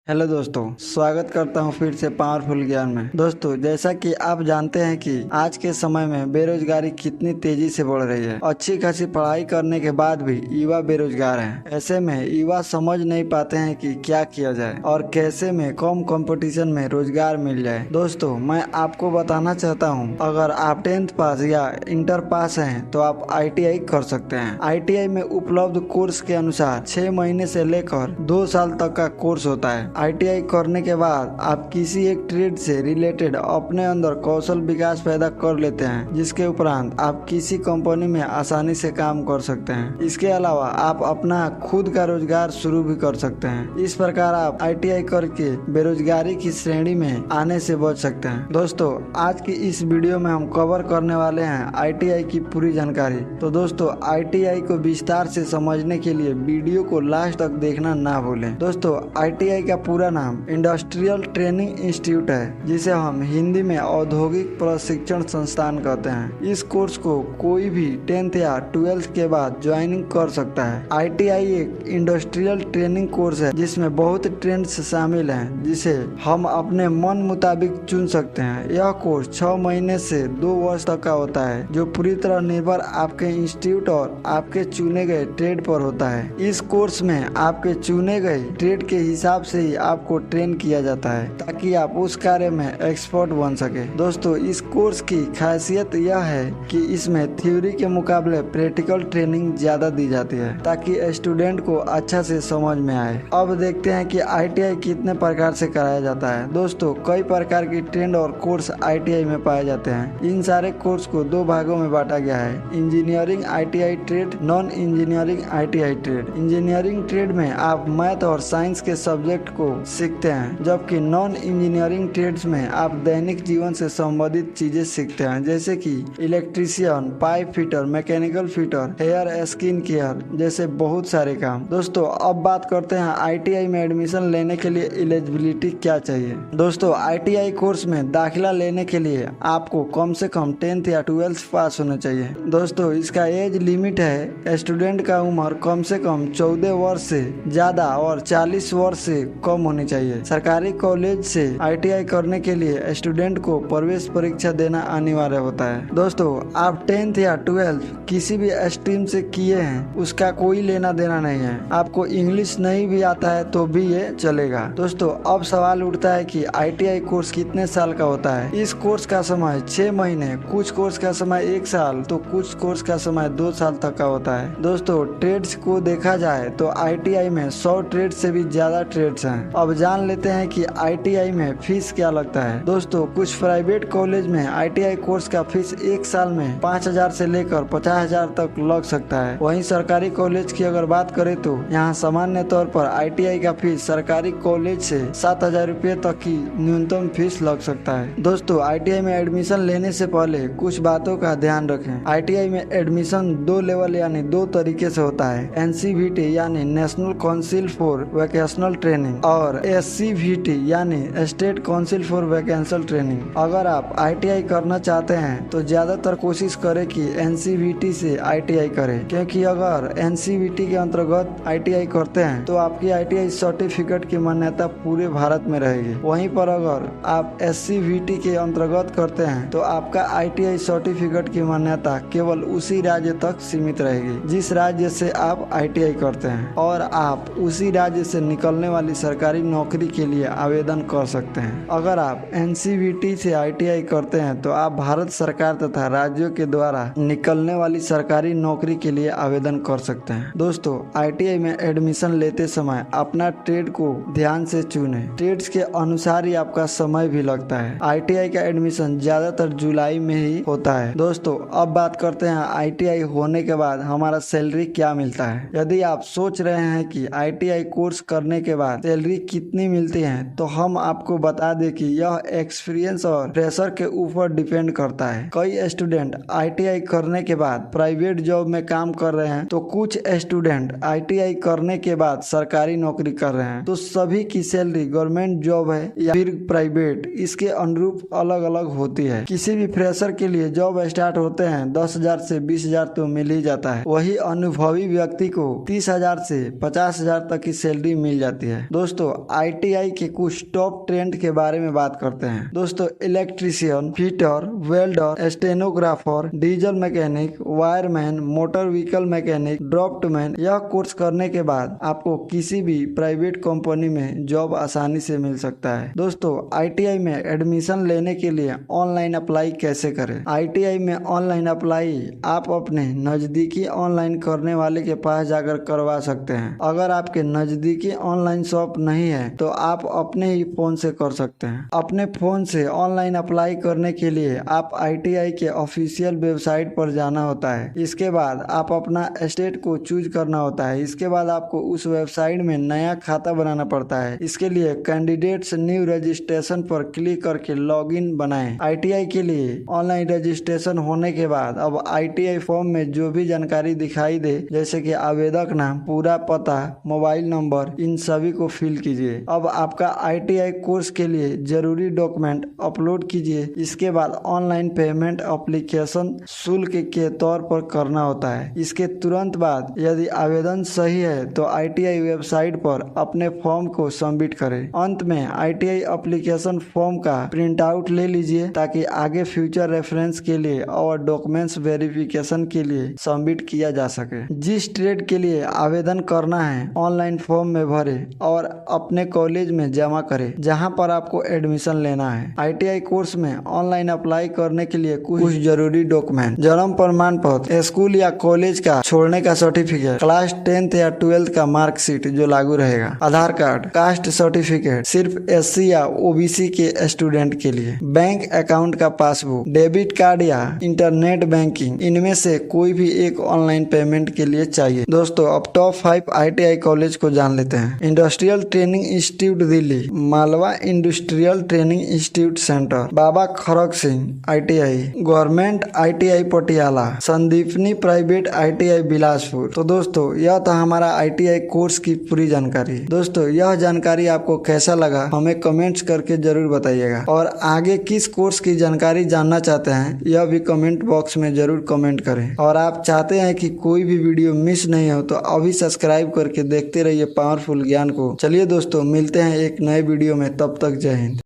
Hello दोस्तों, स्वागत करता हूं फिर से पावरफुल ज्ञान में। दोस्तों, जैसा कि आप जानते हैं कि आज के समय में बेरोजगारी कितनी तेजी से बढ़ रही है। अच्छी खासी पढ़ाई करने के बाद भी युवा बेरोजगार हैं। ऐसे में युवा समझ नहीं पाते हैं कि क्या किया जाए और कैसे में कम कंपटीशन में रोजगार मिल जाए। दोस्तों, मैं आपको बताना चाहता हूं, अगर आप 10th पास या इंटर पास हैं तो आप ITI कर सकते हैं। ITI में उपलब्ध कोर्स के अनुसार 6 महीने से लेकर 2 साल तक का कोर्स होता है। ITI करने के बाद आप किसी एक ट्रेड से रिलेटेड अपने अंदर कौशल विकास पैदा कर लेते हैं, जिसके उपरांत आप किसी कंपनी में आसानी से काम कर सकते हैं। इसके अलावा आप अपना खुद का रोजगार शुरू भी कर सकते हैं। इस प्रकार आप ITI करके बेरोजगारी की श्रेणी में आने से बच सकते हैं। दोस्तों, आज की इस वीडियो में हम कवर करने वाले हैं ITI की पूरी जानकारी। तो दोस्तों, ITI को विस्तार से समझने के लिए वीडियो को लास्ट तक देखना ना भूलें। दोस्तों, ITI का पूरा नाम इंडस्ट्रियल ट्रेनिंग इंस्टीट्यूट है, जिसे हम हिंदी में औद्योगिक प्रशिक्षण संस्थान कहते हैं। इस कोर्स को कोई भी 10th या 12th के बाद ज्वाइनिंग कर सकता है। ITI एक इंडस्ट्रियल ट्रेनिंग कोर्स है जिसमें बहुत ट्रेंड्स शामिल हैं, जिसे हम अपने मन मुताबिक चुन सकते हैं। यह कोर्स 6 महीने से 2 वर्ष तक का होता है, जो पूरी तरह निर्भर आपके इंस्टीट्यूट और आपके चुने गए ट्रेड पर होता है। इस कोर्स में आपके चुने गए ट्रेड के हिसाब से ही आपको ट्रेन किया जाता है, ताकि आप उस कार्य में एक्सपर्ट बन सके। दोस्तों, इस कोर्स की खासियत यह है कि इसमें थ्योरी के मुकाबले प्रैक्टिकल ट्रेनिंग ज्यादा दी जाती है, ताकि स्टूडेंट को अच्छा से समझ में आए। अब देखते हैं कि ITI कितने प्रकार से कराया जाता है। दोस्तों, कई प्रकार की ट्रेंड और कोर्स ITI में पाए जाते हैं। इन सारे कोर्स को 2 भागों में बांटा गया है: engineering ITI trade, non engineering ITI trade. Engineering trade में आप मैथ और साइंस के सब्जेक्ट को सीखते हैं, जबकि नॉन इंजीनियरिंग ट्रेड्स में आप दैनिक जीवन से संबंधित चीजें सीखते हैं, जैसे कि electrician, pipe fitter, mechanical fitter, hair skin care जैसे बहुत सारे काम। दोस्तों, अब बात करते हैं ITI में एडमिशन लेने के लिए एलिजिबिलिटी क्या चाहिए। दोस्तों, ITI कोर्स में दाखिला लेने के लिए आपको कम से कम 10th या 12th पास होना चाहिए। दोस्तों, इसका एज लिमिट है, स्टूडेंट का उम्र कम से कम 14 वर्ष से ज्यादा और 40 वर्ष से कम होनी चाहिए। सरकारी कॉलेज से ITI करने के लिए स्टूडेंट को प्रवेश परीक्षा देना अनिवार्य होता है। दोस्तों, आप 10th या 12th किसी भी स्ट्रीम से किए हैं, उसका कोई लेना देना नहीं है। आपको इंग्लिश नहीं भी आता है तो भी ये चलेगा। दोस्तों, अब सवाल उठता है कि ITI कोर्स कितने साल का होता है। इस कोर्स का समय 6 महीने, कुछ कोर्स का समय 1 साल, तो कुछ कोर्स का समय 2 साल तक का होता है। दोस्तों, ट्रेड्स को देखा जाए तो ITI में 100 ट्रेड से भी ज्यादा ट्रेड्स हैं। अब जान लेते हैं कि ITI में फीस क्या लगता है। दोस्तों, कुछ प्राइवेट कॉलेज में ITI कोर्स का फीस 1 साल में 5,000 से लेकर 50,000 तक लग सकता है। वहीं सरकारी कॉलेज की अगर बात करें तो यहाँ सामान्य तौर पर ITI का फीस सरकारी कॉलेज से 7,000 रुपये तक की न्यूनतम फीस लग सकता है। दोस्तों, ITI में एडमिशन लेने से पहले कुछ बातों का ध्यान रखें। ITI में एडमिशन 2 लेवल यानी 2 तरीके से होता है: NCVT यानी national council for vocational training और SCVT यानी state council for vocational training. अगर आप ITI करना चाहते हैं तो ज्यादातर कोशिश करें कि NCVT से ITI करें, क्योंकि अगर NCVT के अंतर्गत ITI करते हैं तो आपकी ITI सर्टिफिकेट की मान्यता पूरे भारत में रहेगी। वहीं पर अगर आप SCVT के अंतर्गत करते हैं तो आपका ITI सर्टिफिकेट की मान्यता केवल उसी राज्य तक सीमित रहेगी जिस राज्य से आप ITI करते हैं, और आप उसी राज्य से निकलने वाली सरकारी नौकरी के लिए आवेदन कर सकते हैं। अगर आप NCVT से ITI करते हैं तो आप भारत सरकार तथा राज्यों के द्वारा निकलने वाली सरकारी नौकरी के लिए आवेदन कर सकते हैं। दोस्तों, ITI में एडमिशन लेते समय अपना ट्रेड को ध्यान से चुने। ट्रेड्स के अनुसार ही आपका समय भी लगता है। ITI का एडमिशन ज्यादातर जुलाई में ही होता है। दोस्तों, अब बात करते हैं ITI होने के बाद हमारा सैलरी क्या मिलता है। यदि आप सोच रहे हैं कि ITI कोर्स करने के बाद सैलरी कितनी मिलती है, तो हम आपको बता दें कि यह एक्सपीरियंस और प्रेशर के ऊपर डिपेंड करता है। कई स्टूडेंट ITI करने के बाद प्राइवेट जॉब में काम कर रहे हैं, तो कुछ स्टूडेंट ITI करने के बाद सरकारी नौकरी कर रहे हैं। तो सभी की सैलरी गवर्नमेंट जॉब है या फिर प्राइवेट, इसके अनुरूप अलग अलग होती है। किसी भी फ्रेशर के लिए जॉब स्टार्ट होते हैं 10,000 से 20,000 तो मिल ही जाता है। वही अनुभवी व्यक्ति को 30,000 से 50,000 तक की सैलरी मिल जाती है। दोस्तों, दोस्तों ITI के कुछ टॉप ट्रेंड के बारे में बात करते हैं। दोस्तों electrician, fitter, welder, stenographer, diesel mechanic, wireman, motor vehicle mechanic, draftsman, यह कोर्स करने के बाद आपको किसी भी प्राइवेट कंपनी में जॉब आसानी से मिल सकता है। दोस्तों ITI में एडमिशन लेने के लिए ऑनलाइन अप्लाई कैसे करें? ITI में ऑनलाइन अप्लाई आप अपने नजदीकी ऑनलाइन करने वाले के पास जाकर करवा सकते हैं। अगर आपके नजदीकी ऑनलाइन शॉप नहीं है तो आप अपने ही फोन से कर सकते हैं। अपने फोन से ऑनलाइन अप्लाई करने के लिए आप ITI के ऑफिशियल वेबसाइट पर जाना होता है। इसके बाद आप अपना स्टेट को चूज करना होता है। इसके बाद आपको उस वेबसाइट में नया खाता बनाना पड़ता है। इसके लिए कैंडिडेट्स न्यू रजिस्ट्रेशन पर क्लिक करके लॉगिन बनाएं। ITI के लिए ऑनलाइन रजिस्ट्रेशन होने के बाद अब ITI फॉर्म में जो भी जानकारी दिखाई दे, जैसे कि आवेदक नाम, पूरा पता, मोबाइल नंबर, इन सभी को फिल कीजिए। अब आपका ITI कोर्स के लिए जरूरी डॉक्यूमेंट अपलोड कीजिए। इसके बाद ऑनलाइन पेमेंट एप्लीकेशन शुल्क के तौर पर करना होता है। इसके तुरंत बाद यदि आवेदन सही है तो ITI वेबसाइट पर अपने फॉर्म को सबमिट करें। अंत में ITI एप्लीकेशन फॉर्म का प्रिंट आउट ले लीजिए ताकि आगे फ्यूचर रेफरेंस के लिए और डॉक्यूमेंट्स वेरिफिकेशन के लिए सबमिट किया जा सके। जिस ट्रेड के लिए आवेदन करना है ऑनलाइन फॉर्म में भरे और अपने कॉलेज में जमा करें जहां पर आपको एडमिशन लेना है। ITI कोर्स में ऑनलाइन अप्लाई करने के लिए कुछ जरूरी डॉक्यूमेंट: जन्म प्रमाण पत्र, स्कूल या कॉलेज का छोड़ने का सर्टिफिकेट, क्लास 10th या 12th का मार्कशीट जो लागू रहेगा, आधार कार्ड, कास्ट सर्टिफिकेट सिर्फ SC या OBC के स्टूडेंट के लिए, बैंक अकाउंट का पासबुक, डेबिट कार्ड या इंटरनेट बैंकिंग, इनमें से कोई भी एक ऑनलाइन पेमेंट के लिए चाहिए। दोस्तों अब टॉप 5 ITI कॉलेज को जान लेते हैं। Industrial training institute Delhi, Malwa industrial training institute centre, Baba Khadak Singh ITI, government ITI Patiala, Sandipani private ITI Bilaspur. तो दोस्तों यह था हमारा ITI कोर्स की पूरी जानकारी। दोस्तों यह जानकारी आपको कैसा लगा हमें कमेंट्स करके जरूर बताइएगा और आगे किस कोर्स की जानकारी जानना चाहते हैं यह भी कमेंट बॉक्स में जरूर कमेंट करें। और आप चाहते हैं कि कोई भी वीडियो मिस नहीं हो तो अभी सब्सक्राइब करके देखते रहिए पावरफुल ज्ञान को। चलिए दोस्तों मिलते हैं एक नए वीडियो में, तब तक जय हिंद।